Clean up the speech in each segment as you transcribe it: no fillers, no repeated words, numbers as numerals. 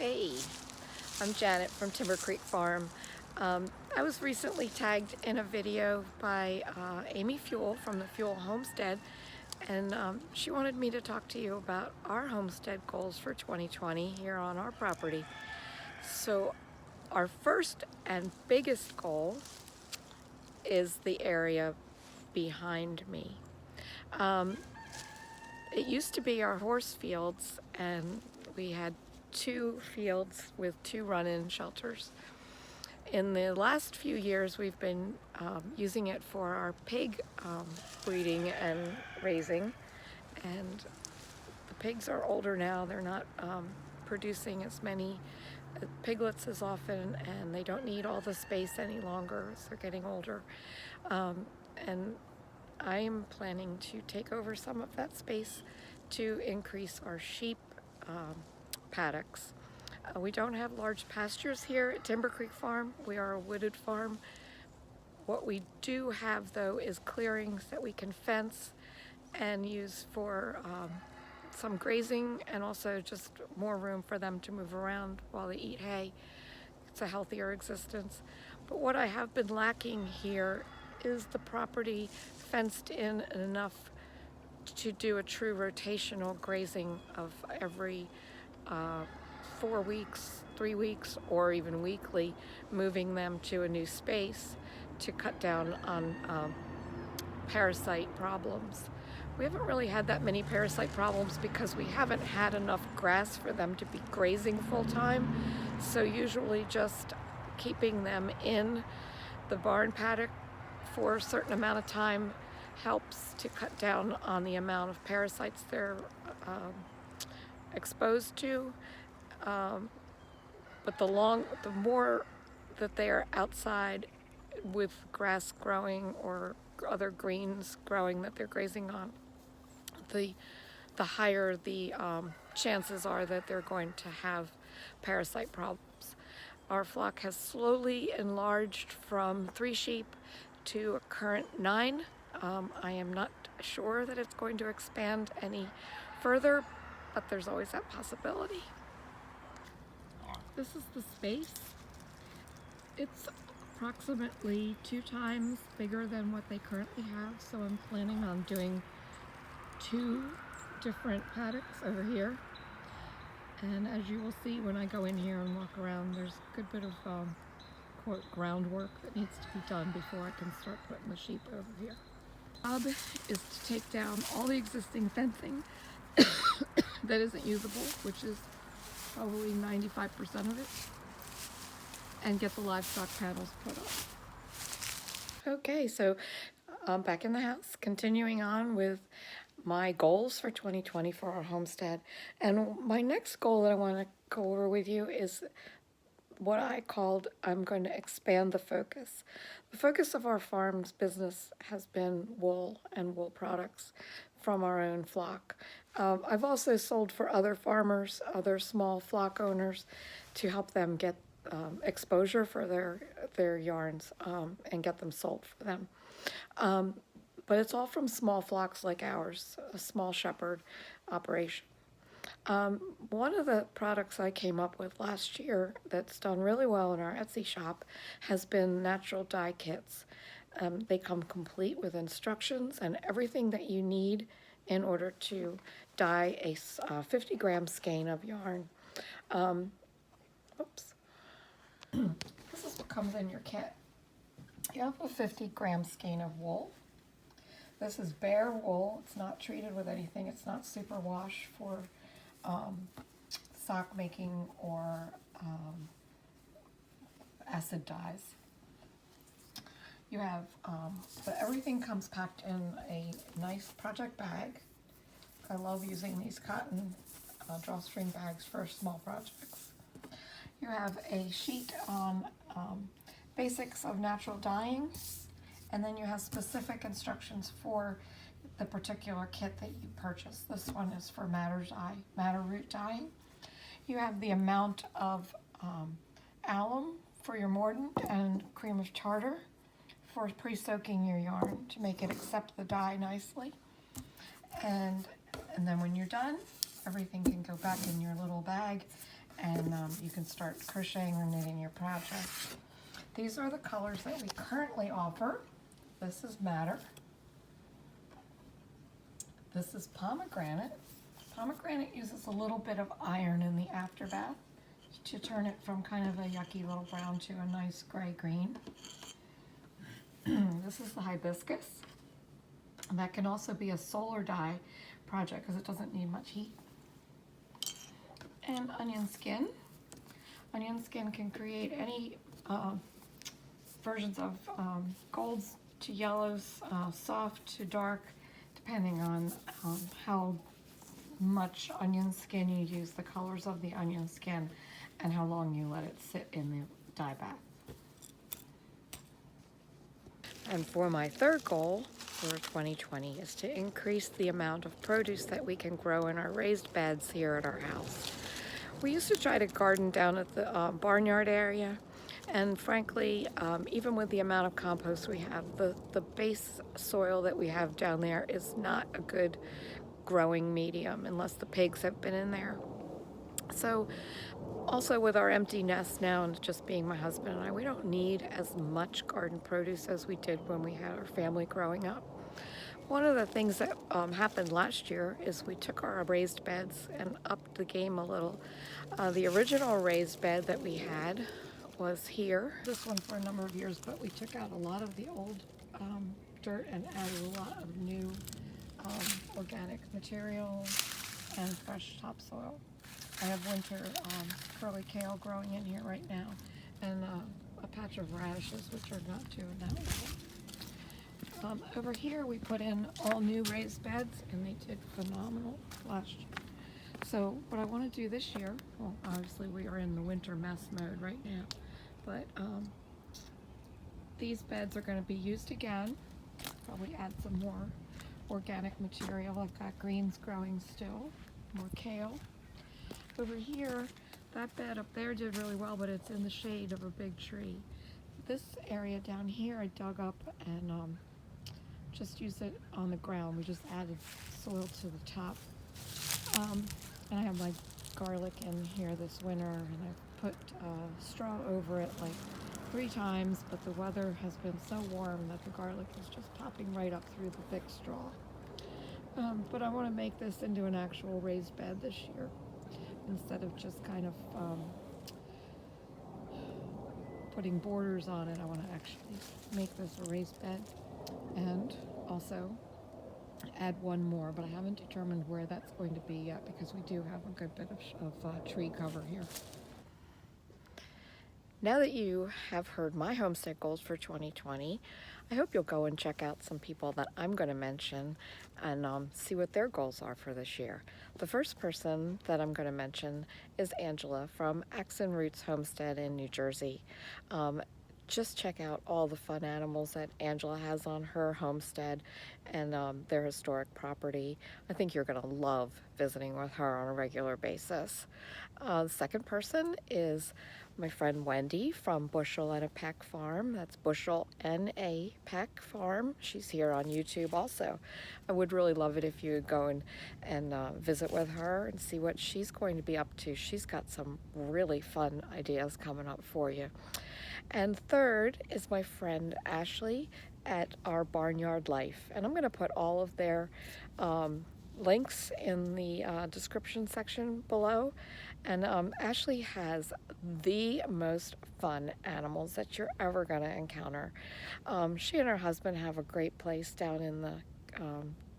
Hey, I'm Janet from Timber Creek Farm. I was recently tagged in a video by Amy Fewell from the Fewell Homestead, and she wanted me to talk to you about our homestead goals for 2020 here on our property. So our first and biggest goal is the area behind me. It used to be our horse fields, and we had 2 fields with 2 run-in shelters. In the last few years, we've been using it for our pig breeding and raising, and the pigs are older now. They're not producing as many piglets as often, and they don't need all the space any longer as they're getting older. And I am planning to take over some of that space to increase our sheep paddocks. We don't have large pastures here at Timber Creek Farm. We are a wooded farm. What we do have, though, is clearings that we can fence and use for some grazing, and also just more room for them to move around while they eat hay. It's a healthier existence. But what I have been lacking here is the property fenced in enough to do a true rotational grazing of every 4 weeks, 3 weeks, or even weekly, moving them to a new space to cut down on parasite problems. We haven't really had that many parasite problems because we haven't had enough grass for them to be grazing full time. So usually just keeping them in the barn paddock for a certain amount of time helps to cut down on the amount of parasites they're exposed to. But the more that they are outside with grass growing or other greens growing that they're grazing on, the higher the chances are that they're going to have parasite problems. Our flock has slowly enlarged from 3 sheep to a current 9. I am not sure that it's going to expand any further, but there's always that possibility. This is the space. It's approximately 2 times bigger than what they currently have, so I'm planning on doing 2 different paddocks over here. And as you will see when I go in here and walk around, there's a good bit of quote groundwork that needs to be done before I can start putting the sheep over here. Job is to take down all the existing fencing that isn't usable, which is probably 95% of it, and get the livestock panels put up. Okay, so I'm back in the house, continuing on with my goals for 2020 for our homestead. And my next goal that I want to go over with you is what I called, I'm going to expand the focus. The focus of our farm's business has been wool and wool products from our own flock. I've also sold for other farmers, other small flock owners, to help them get exposure for their yarns and get them sold for them. But it's all from small flocks like ours, a small shepherd operation. One of the products I came up with last year that's done really well in our Etsy shop has been natural dye kits. They come complete with instructions and everything that you need in order to dye a 50-gram skein of yarn. Oops. This is what comes in your kit. You have a 50-gram skein of wool. This is bare wool. It's not treated with anything. It's not superwash for sock making or acid dyes. You have, but everything comes packed in a nice project bag. I love using these cotton drawstring bags for small projects. You have a sheet on basics of natural dyeing, and then you have specific instructions for the particular kit that you purchase. This one is for madder root dyeing. You have the amount of alum for your mordant and cream of tartar for pre-soaking your yarn to make it accept the dye nicely. And then when you're done, everything can go back in your little bag and you can start crocheting or knitting your project. These are the colors that we currently offer. This is Madder. This is Pomegranate. Pomegranate uses a little bit of iron in the afterbath to turn it from kind of a yucky little brown to a nice gray green. This is the Hibiscus. And that can also be a solar dye project because it doesn't need much heat. And Onion Skin. Onion Skin can create any versions of golds to yellows, soft to dark, depending on how much onion skin you use, the colors of the onion skin, and how long you let it sit in the dye bath. And for my third goal for 2020 is to increase the amount of produce that we can grow in our raised beds here at our house. We used to try to garden down at the barnyard area, and frankly, even with the amount of compost we have, the base soil that we have down there is not a good growing medium unless the pigs have been in there. So also with our empty nest now and just being my husband and I, we don't need as much garden produce as we did when we had our family growing up. One of the things that happened last year is we took our raised beds and upped the game a little. The original raised bed that we had was here. This one for a number of years, but we took out a lot of the old dirt and added a lot of new organic material and fresh topsoil. I have winter curly kale growing in here right now, and a patch of radishes, which are not doing that well. Over here we put in all new raised beds, and they did phenomenal last year. So what I want to do this year, well, obviously we are in the winter mess mode right now, but these beds are going to be used again. Probably add some more organic material. I've got greens growing still, more kale. Over here, that bed up there did really well, but it's in the shade of a big tree. This area down here I dug up and just used it on the ground. We just added soil to the top. And I have my garlic in here this winter, and I put straw over it like 3 times, but the weather has been so warm that the garlic is just popping right up through the thick straw. But I want to make this into an actual raised bed this year, instead of just kind of putting borders on it. I want to actually make this a raised bed and also add one more, but I haven't determined where that's going to be yet because we do have a good bit of tree cover here. Now that you have heard my homestead goals for 2020, I hope you'll go and check out some people that I'm going to mention and see what their goals are for this year. The first person that I'm going to mention is Angela from Root Homestead in New Jersey. Just check out all the fun animals that Angela has on her homestead and their historic property. I think you're going to love visiting with her on a regular basis. The second person is my friend Wendy from Bushel and a Peck farm. That's Bushel and a Peck farm. She's here on YouTube also. I would really love it if you would go and visit with her and see what she's going to be up to. She's got some really fun ideas coming up for you. And third is my friend Ashley at our Barnyard Life. And I'm going to put all of their links in the description section below. And Ashley has the most fun animals that you're ever going to encounter. She and her husband have a great place down in the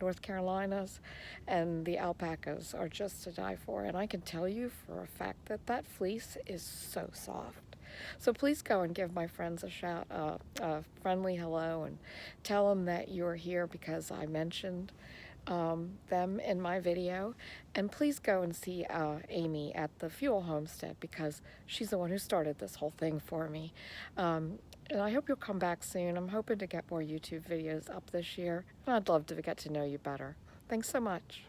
North Carolinas, and the alpacas are just to die for. And I can tell you for a fact that that fleece is so soft. So please go and give my friends a friendly hello, and tell them that you're here because I mentioned them in my video. And please go and see Amy at the Fewell Homestead because she's the one who started this whole thing for me. And I hope you'll come back soon. I'm hoping to get more YouTube videos up this year, and I'd love to get to know you better. Thanks so much.